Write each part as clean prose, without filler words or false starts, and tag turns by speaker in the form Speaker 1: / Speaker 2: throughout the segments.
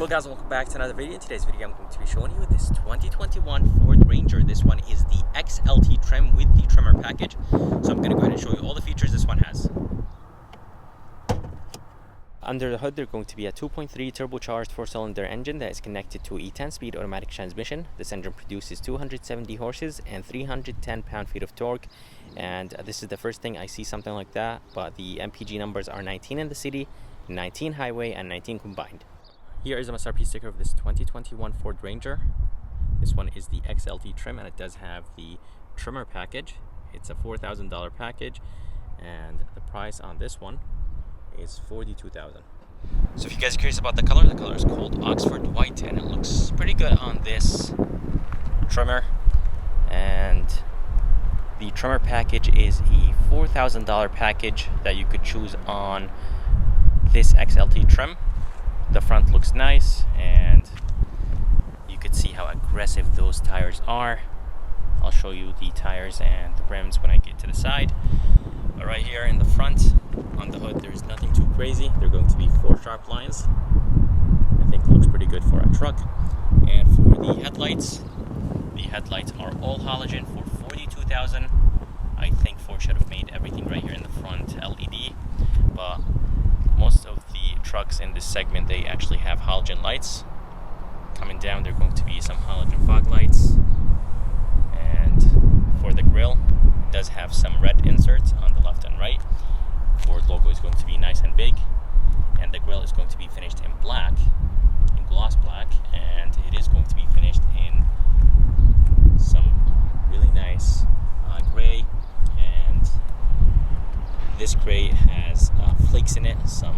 Speaker 1: Hello guys, welcome back to another video. In today's video I'm going to be showing you this 2021 Ford Ranger. This one is the XLT trim with the Tremor package. So I'm going to go ahead and show you all the features this one has. Under the hood, there's going to be a 2.3 turbocharged 4-cylinder engine that is connected to a 10-speed automatic transmission. This engine produces 270 horses and 310 pound-feet of torque. And this is the first thing I see something like that, but the MPG numbers are 19 in the city, 19 highway, and 19 combined. Here is a MSRP sticker of this 2021 Ford Ranger. This one is the XLT trim, and it does have the Tremor package. It's a $4,000 package, and the price on this one is $42,000. So if you guys are curious about the color is called Oxford White, and it looks pretty good on this Tremor. And the Tremor package is a $4,000 package that you could choose on this XLT trim. The front looks nice, and you can see how aggressive those tires are. I'll show you the tires and the rims when I get to the side. But right here in the front, on the hood, there's nothing too crazy. They're going to be 4 sharp lines. I think it looks pretty good for a truck. And for the headlights are all halogen for $42,000. I think Ford should have made everything right here in the front LED, but most of the trucks in this segment, they actually have halogen lights. Coming down, there are going to be some halogen fog lights. And for the grille, it does have some red inserts on the left and right. Ford logo is going to be nice and big, and the grille is going to be finished in black, in gloss black, and it is going to be finished in some really nice gray. And this gray has flakes in it, some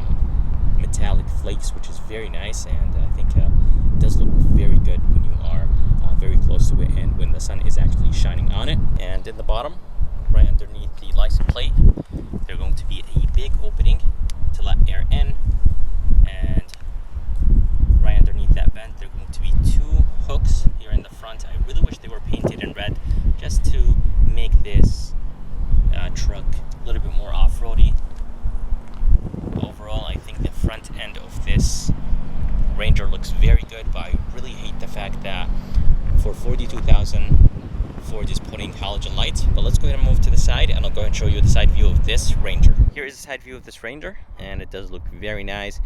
Speaker 1: metallic flakes, which is very nice, and I think it does look very good when you are very close to it and when the sun is actually shining on it. And in the bottom, right underneath the license plate, there's going to be a big opening to let air in, and right underneath that vent there are going to be 2 hooks here in the front. I really wish they were painted in red just to make this truck a little bit more off-roady. Overall, I think the front end of this Ranger looks very good, but I really hate the fact that for $42,000 Ford is putting halogen lights. But let's go ahead and move to the side, and I'll go ahead and show you the side view of this Ranger. Here is the side view of this Ranger, and it does look very nice.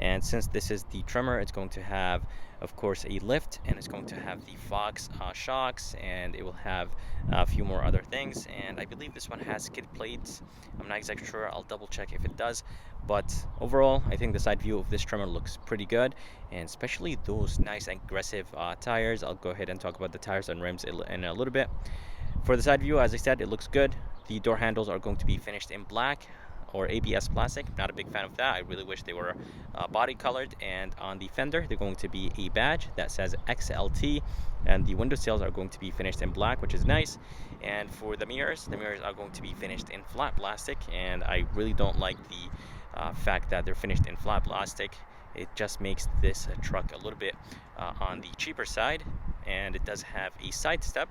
Speaker 1: And since this is the Tremor, it's going to have, of course, a lift, and it's going to have the Fox shocks, and it will have a few more other things. And I believe this one has skid plates. I'm not exactly sure. I'll double check if it does. But overall, I think the side view of this Tremor looks pretty good, and especially those nice and aggressive tires. I'll go ahead and talk about the tires and rims in a little bit. For the side view, as I said, it looks good. The door handles are going to be finished in black or ABS plastic. Not a big fan of that. I really wish they were body colored. And on the fender, they're going to be a badge that says XLT, and the window sills are going to be finished in black, which is nice. And for the mirrors are going to be finished in flat plastic, and I really don't like the fact that they're finished in flat plastic. It just makes this truck a little bit on the cheaper side. And it does have a side step.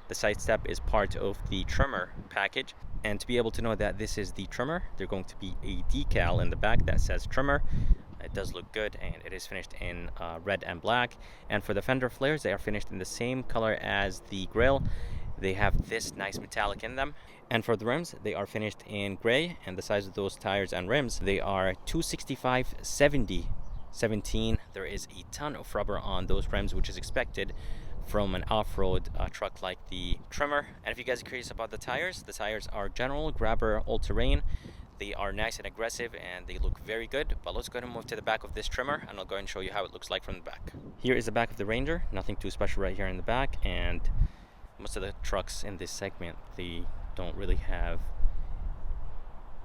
Speaker 1: The side step is part of the Tremor package. And to be able to know that this is the Tremor, there's going to be a decal in the back that says Tremor. It does look good, and it is finished in red and black. And for the fender flares, they are finished in the same color as the grille. They have this nice metallic in them. And for the rims, they are finished in gray, and the size of those tires and rims, they are 265/70/17. There is a ton of rubber on those rims, which is expected from an off-road truck like the Tremor. And if you guys are curious about the tires are General Grabber all-terrain. They are nice and aggressive, and they look very good. But let's go ahead and move to the back of this Tremor, and I'll go ahead and show you how it looks like from the back. Here is the back of the Ranger. Nothing too special right here in the back, and most of the trucks in this segment, they don't really have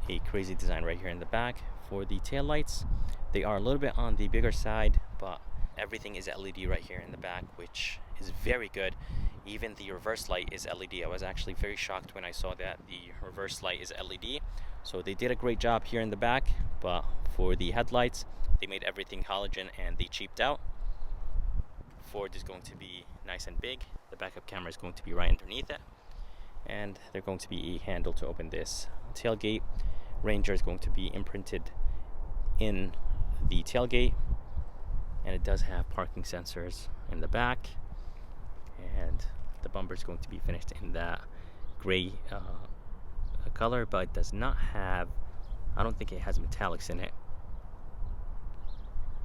Speaker 1: a crazy design right here in the back. For the tail lights, they are a little bit on the bigger side, but everything is LED right here in the back, which is very good. Even the reverse light is LED. I was actually very shocked when I saw that the reverse light is LED. So they did a great job here in the back. But for the headlights, they made everything halogen, and they cheaped out. Ford is going to be nice and big. The backup camera is going to be right underneath it, and there's going to be a handle to open this tailgate. Ranger is going to be imprinted in the tailgate, and it does have parking sensors in the back, and the bumper is going to be finished in that gray color, but it does not have, I don't think it has metallics in it.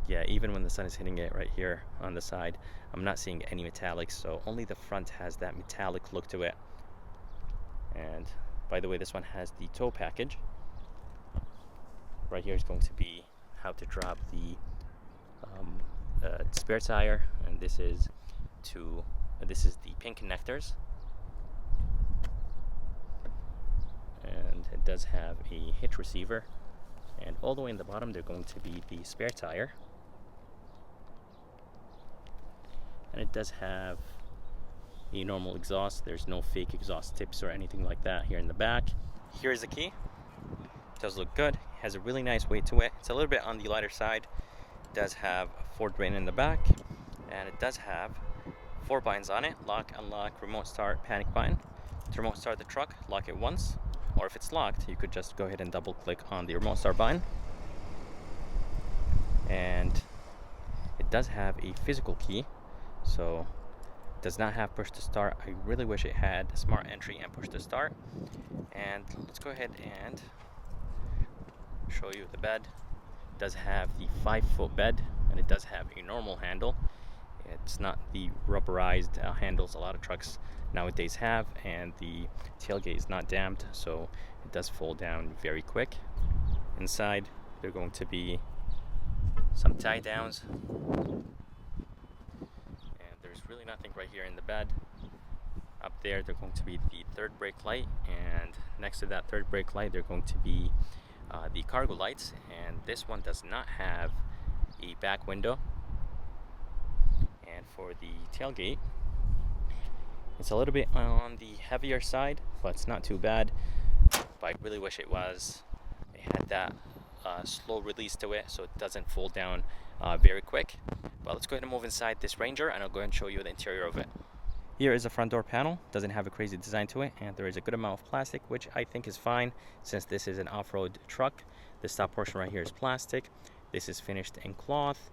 Speaker 1: Yeah, even when the sun is hitting it right here on the side, I'm not seeing any metallics, so only the front has that metallic look to it. And by the way, this one has the tow package. Right here is going to be how to drop the spare tire, and this is the pin connectors, and it does have a hitch receiver, and all the way in the bottom they're going to be the spare tire, and it does have a normal exhaust. There's no fake exhaust tips or anything like that here in the back. Here's the key. It does look good. It has a really nice weight to it. It's a little bit on the lighter side. It does have a Ford drain in the back, and it does have 4 buttons on it: lock, unlock, remote start, panic button. To remote start the truck, lock it once, or if it's locked, you could just go ahead and double click on the remote start button. And it does have a physical key, so it does not have push to start. I really wish it had smart entry and push to start. And let's go ahead and show you the bed. It does have the 5-foot bed, and it does have a normal handle. It's not the rubberized handles a lot of trucks nowadays have, and the tailgate is not damped, so it does fold down very quick. Inside there are going to be some tie downs, and there's really nothing right here in the bed. Up there they're going to be the third brake light, and next to that third brake light they're going to be the cargo lights, and this one does not have a back window. And for the tailgate, it's a little bit on the heavier side, but it's not too bad. But I really wish it had that slow release to it, so it doesn't fold down very quick. But let's go ahead and move inside this Ranger, and I'll go ahead and show you the interior of it. Here is the front door panel. Doesn't have a crazy design to it, and there is a good amount of plastic, which I think is fine since this is an off-road truck. This top portion right here is plastic. This is finished in cloth.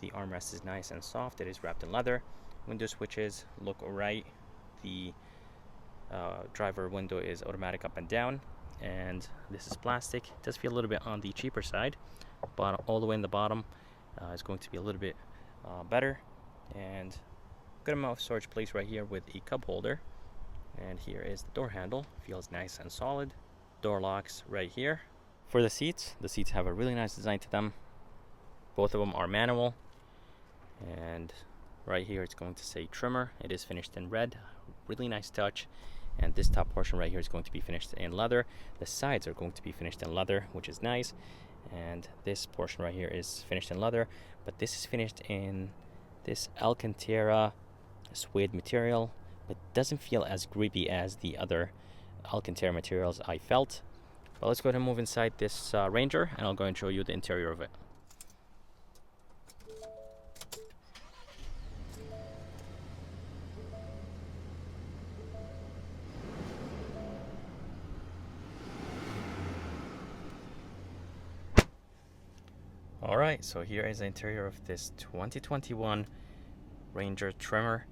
Speaker 1: The armrest is nice and soft. It is wrapped in leather. Window switches look alright. The driver window is automatic up and down, and this is plastic. It does feel a little bit on the cheaper side, but all the way in the bottom is going to be a little bit better, and good amount of storage place right here with a cup holder. And here is the door handle. Feels nice and solid. Door locks right here. For the seats have a really nice design to them. Both of them are manual, and right here it's going to say Tremor. It is finished in red. Really nice touch. And this top portion right here is going to be finished in leather. The sides are going to be finished in leather, which is nice. And this portion right here is finished in leather, but this is finished in this Alcantara suede material. It doesn't feel as grippy as the other Alcantara materials I felt. But let's go ahead and move inside this Ranger, and I'll go and show you the interior of it. Alright, so here is the interior of this 2021 Ranger Tremor.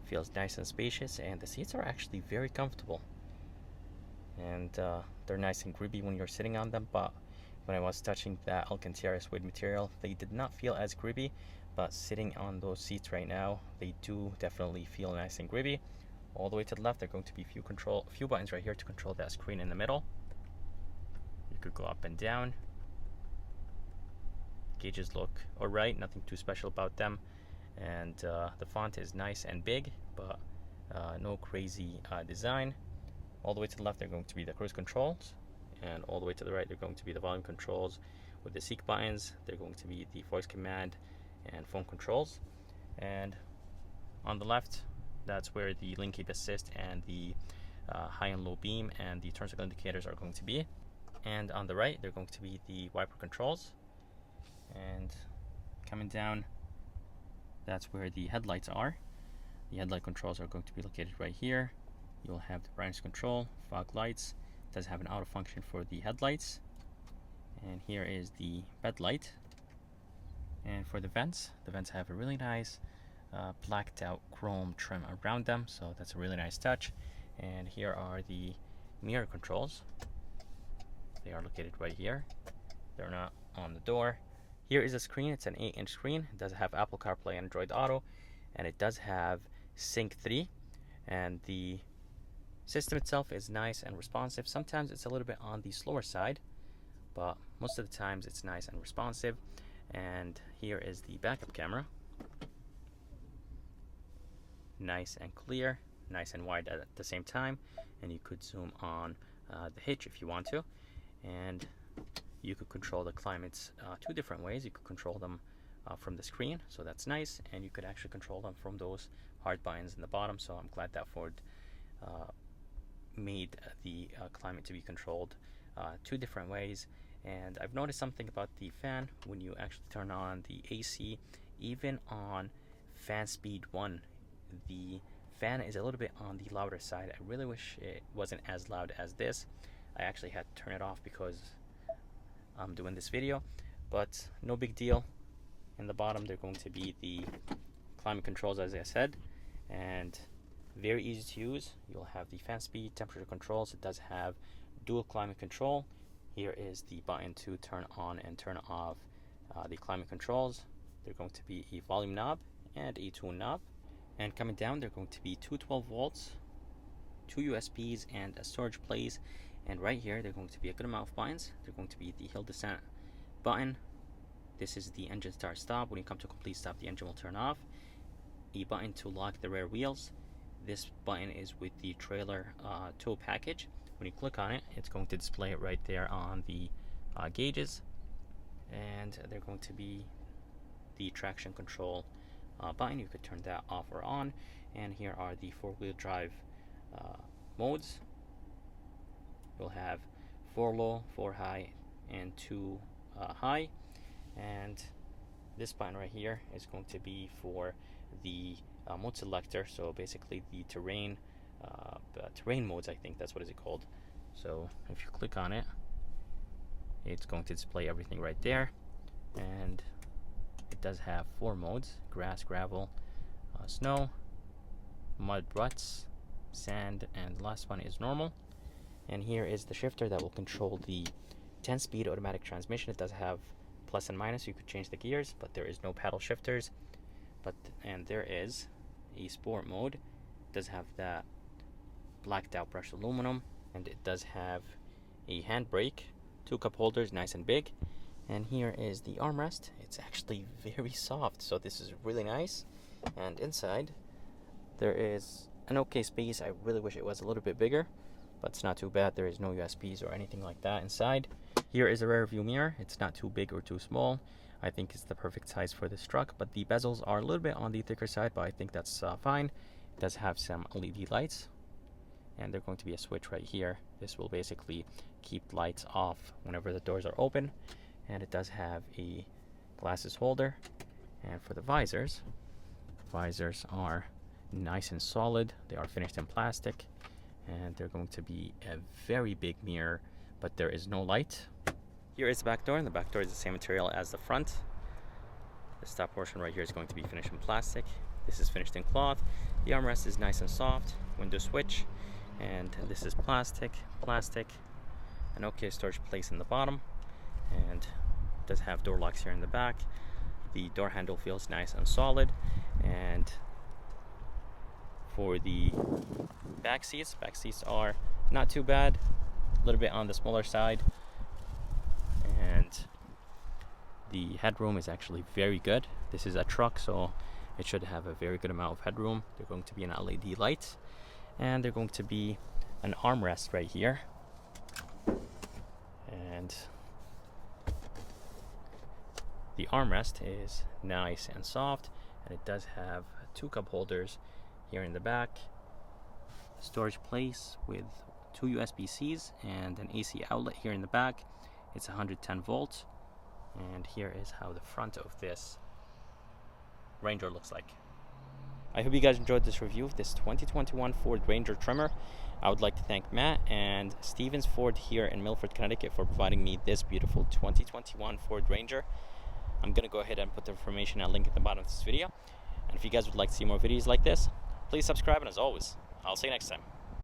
Speaker 1: Feels nice and spacious, and the seats are actually very comfortable. And they're nice and grippy when you're sitting on them, but when I was touching that Alcantara suede material, they did not feel as grippy. But sitting on those seats right now, they do definitely feel nice and grippy. All the way to the left, there are going to be a few buttons right here to control that screen in the middle. You could go up and down. Gauges look alright, nothing too special about them, and the font is nice and big, but no crazy design. All the way to the left they're going to be the cruise controls, and all the way to the right they're going to be the volume controls with the seek buttons. They're going to be the voice command and phone controls, and on the left that's where the lane keep assist and the high and low beam and the turn signal indicators are going to be. And on the right they're going to be the wiper controls. And coming down, that's where the headlights are. The headlight controls are going to be located right here. You'll have the brightness control, fog lights. It does have an auto function for the headlights. And here is the bed light. And for the vents have a really nice blacked out chrome trim around them, so that's a really nice touch. And here are the mirror controls. They are located right here. They're not on the door. Here is a screen. It's an 8-inch screen. It does have Apple CarPlay and Android Auto, and it does have Sync 3. And the system itself is nice and responsive. Sometimes it's a little bit on the slower side, but most of the times it's nice and responsive. And here is the backup camera. Nice and clear, nice and wide at the same time. And you could zoom on the hitch if you want to. And you could control the climates 2 different ways. You could control them from the screen, so that's nice. And you could actually control them from those hard buttons in the bottom. So I'm glad that Ford made the climate to be controlled 2 different ways. And I've noticed something about the fan. When you actually turn on the AC, even on fan speed 1, the fan is a little bit on the louder side. I really wish it wasn't as loud as this. I actually had to turn it off because I'm doing this video, but no big deal. In the bottom, they're going to be the climate controls, as I said, and very easy to use. You'll have the fan speed, temperature controls. It does have dual climate control. Here is the button to turn on and turn off the climate controls. They're going to be a volume knob and a tune knob. And coming down, they're going to be 2 12 volts, 2 USBs, and a storage place. And right here, they're going to be a good amount of buttons. They're going to be the hill descent button. This is the engine start stop. When you come to complete stop, the engine will turn off. A button to lock the rear wheels. This button is with the trailer tow package. When you click on it, it's going to display it right there on the gauges. And they're going to be the traction control button. You could turn that off or on. And here are the 4-wheel drive modes. You'll have 4 low, 4 high, and 2 high. And this button right here is going to be for the mode selector. So basically the terrain modes, I think that's what is it called. So if you click on it, it's going to display everything right there. And it does have 4 modes: grass, gravel, snow, mud, ruts, sand, and the last one is normal. And here is the shifter that will control the 10-speed automatic transmission. It does have plus and minus. You could change the gears, but there is no paddle shifters. And there is a sport mode. It does have that blacked out brushed aluminum, and it does have a handbrake, 2 cup holders, nice and big. And here is the armrest. It's actually very soft, so this is really nice. And inside there is an okay space. I really wish it was a little bit bigger, but it's not too bad. There is no USBs or anything like that inside. Here is a rear view mirror. It's not too big or too small. I think it's the perfect size for this truck, but the bezels are a little bit on the thicker side, but I think that's fine. It does have some LED lights, and there's going to be a switch right here. This will basically keep lights off whenever the doors are open. And it does have a glasses holder. And for the visors are nice and solid. They are finished in plastic, and they're going to be a very big mirror, but there is no light. Here is the back door, and the back door is the same material as the front. This top portion right here is going to be finished in plastic. This is finished in cloth. The armrest is nice and soft. Window switch, and this is plastic, an okay storage place in the bottom, and it does have door locks here in the back. The door handle feels nice and solid. And for the back seats are not too bad, a little bit on the smaller side, and the headroom is actually very good. This is a truck, so it should have a very good amount of headroom. They're going to be an LED light, and they're going to be an armrest right here, and the armrest is nice and soft, and it does have 2 cup holders here in the back, storage place with 2 USB-Cs and an AC outlet here in the back. It's 110 volts, and here is how the front of this Ranger looks like. I hope you guys enjoyed this review of this 2021 Ford Ranger Tremor. I would like to thank Matt and Stevens Ford here in Milford, Connecticut for providing me this beautiful 2021 Ford Ranger. I'm going to go ahead and put the information and link at the bottom of this video. And if you guys would like to see more videos like this, please subscribe, and as always, I'll see you next time.